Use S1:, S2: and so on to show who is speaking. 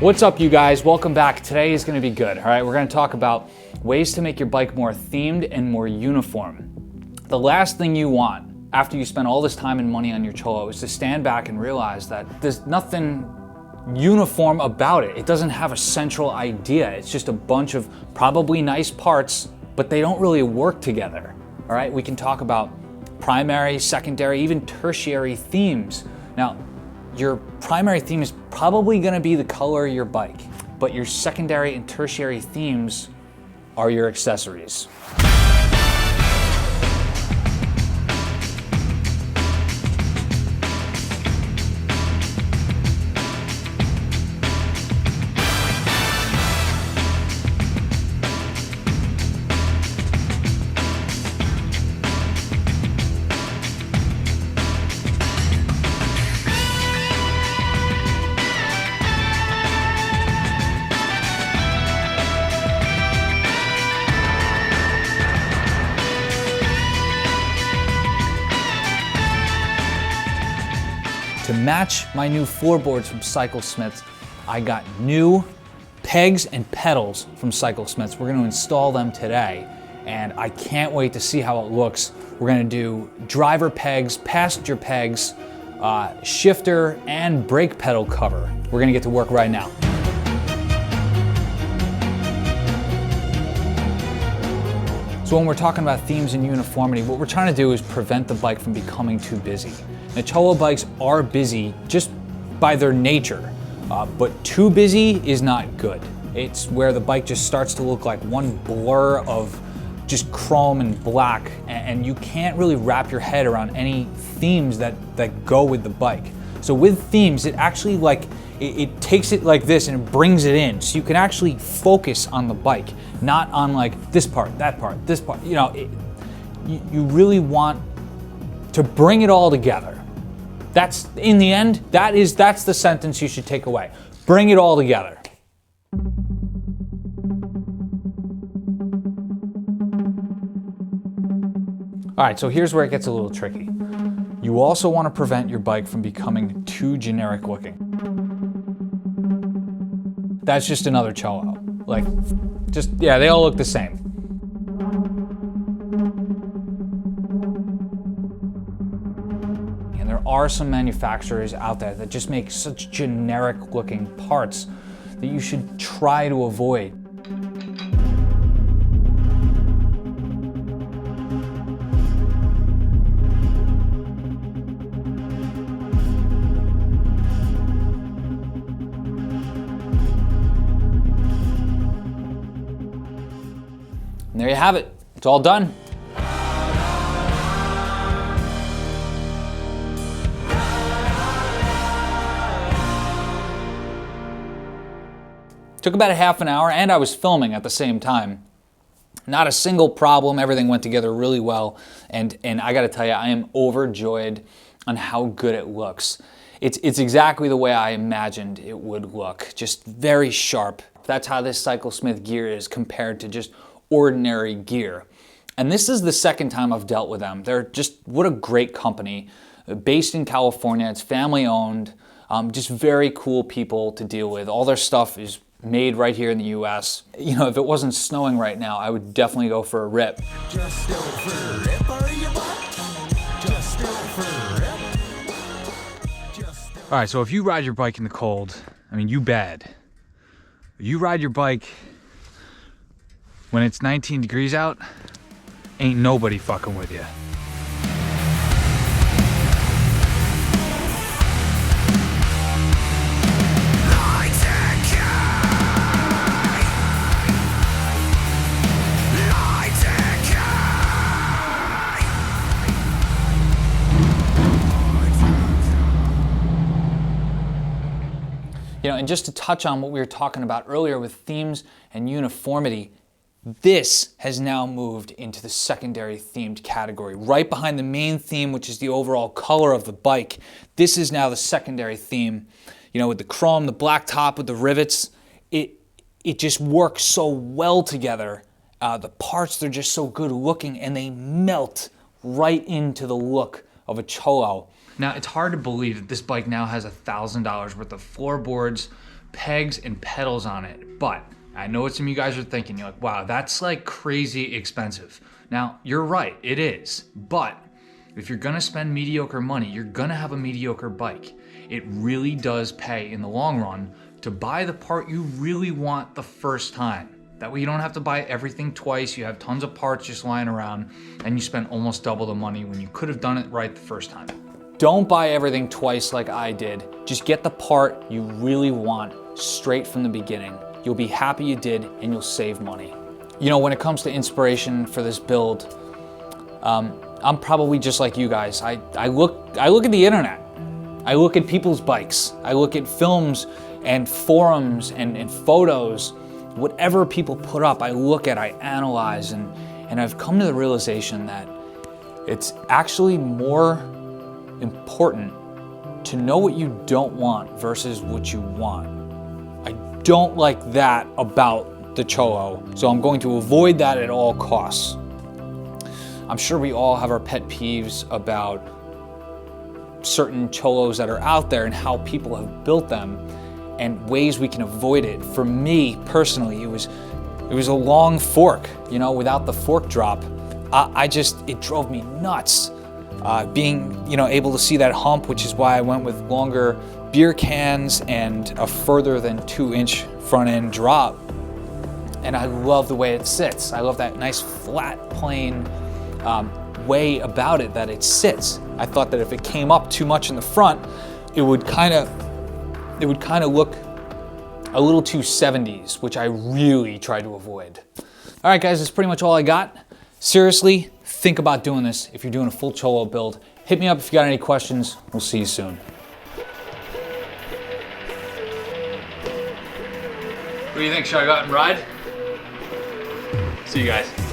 S1: What's up, you guys? Welcome back. Today is going to be good. All right, we're going to talk about ways to make your bike more themed and more uniform. The last thing you want after you spend all this time and money on your Cholo is to stand back and realize that there's nothing uniform about it. It doesn't have a central idea. It's just a bunch of probably nice parts, but they don't really work together. All right, we can talk about primary, secondary, even tertiary themes. Now, your primary theme is probably going to be the color of your bike, but your secondary and tertiary themes are your accessories. To match my new floorboards from Cyclesmiths, I got new pegs and pedals from Cyclesmiths. We're going to install them today, and I can't wait to see how it looks. We're going to do driver pegs, passenger pegs, shifter, and brake pedal cover. We're going to get to work right now. So when we're talking about themes and uniformity, what we're trying to do is prevent the bike from becoming too busy. The Cholo bikes are busy just by their nature, but too busy is not good. It's where the bike just starts to look like one blur of just chrome and black, and you can't really wrap your head around any themes that go with the bike. So with themes, it actually it takes it like this and it brings it in, so you can actually focus on the bike, not on like this part, that part, this part. You know, you really want to bring it all together. That's, in the end, that's the sentence you should take away. Bring it all together. All right, so here's where it gets a little tricky. You also want to prevent your bike from becoming too generic looking. That's just another Cholo. Yeah, they all look the same. And there are some manufacturers out there that just make such generic looking parts that you should try to avoid. And there you have it. It's all done. Took about a half an hour, and I was filming at the same time. Not a single problem. Everything went together really well. And I got to tell you, I am overjoyed on how good it looks. It's exactly the way I imagined it would look. Just very sharp. That's how this Cyclesmith gear is compared to just ordinary gear. And this is the second time I've dealt with them. They're just, what a great company. Based in California, it's family owned, just very cool people to deal with. All their stuff is made right here in the US. You know, if it wasn't snowing right now, I would definitely go for a rip. Just go for a rip, are you what? Just go for a rip. All right, so if you ride your bike in the cold, I mean, you bad. You ride your bike when it's 19 degrees out, ain't nobody fucking with you. You know, and just to touch on what we were talking about earlier with themes and uniformity, this has now moved into the secondary themed category. Right behind the main theme, which is the overall color of the bike, this is now the secondary theme. You know, with the chrome, the black top, with the rivets, it just works so well together. The parts, they're just so good looking, and they melt right into the look of a Cholo. Now, it's hard to believe that this bike now has $1,000 worth of floorboards, pegs and pedals on it. But I know what some of you guys are thinking. You're like, wow, that's like crazy expensive. Now, you're right, it is. But if you're gonna spend mediocre money, you're gonna have a mediocre bike. It really does pay in the long run to buy the part you really want the first time. That way you don't have to buy everything twice, you have tons of parts just lying around, and you spend almost double the money when you could have done it right the first time. Don't buy everything twice like I did. Just get the part you really want straight from the beginning. You'll be happy you did, and you'll save money. You know, when it comes to inspiration for this build, I'm probably just like you guys. I look at the internet. I look at people's bikes. I look at films and forums and photos. Whatever people put up, I look at, I analyze, and I've come to the realization that it's actually more important to know what you don't want versus what you want. I don't like that about the Cholo, so I'm going to avoid that at all costs. I'm sure we all have our pet peeves about certain Cholos that are out there and how people have built them and ways we can avoid it. For me personally, it was a long fork, you know, without the fork drop. It drove me nuts. Being, you know, able to see that hump, which is why I went with longer beer cans and a further than 2-inch front end drop. And I love the way it sits. I love that nice flat plane way about it that it sits. I thought that if it came up too much in the front, it would kind of look a little too 70s, which I really try to avoid. All right, guys, that's pretty much all I got. Seriously, think about doing this if you're doing a full Cholo build. Hit me up if you got any questions. We'll see you soon. What do you think? Should I go out and ride? See you guys.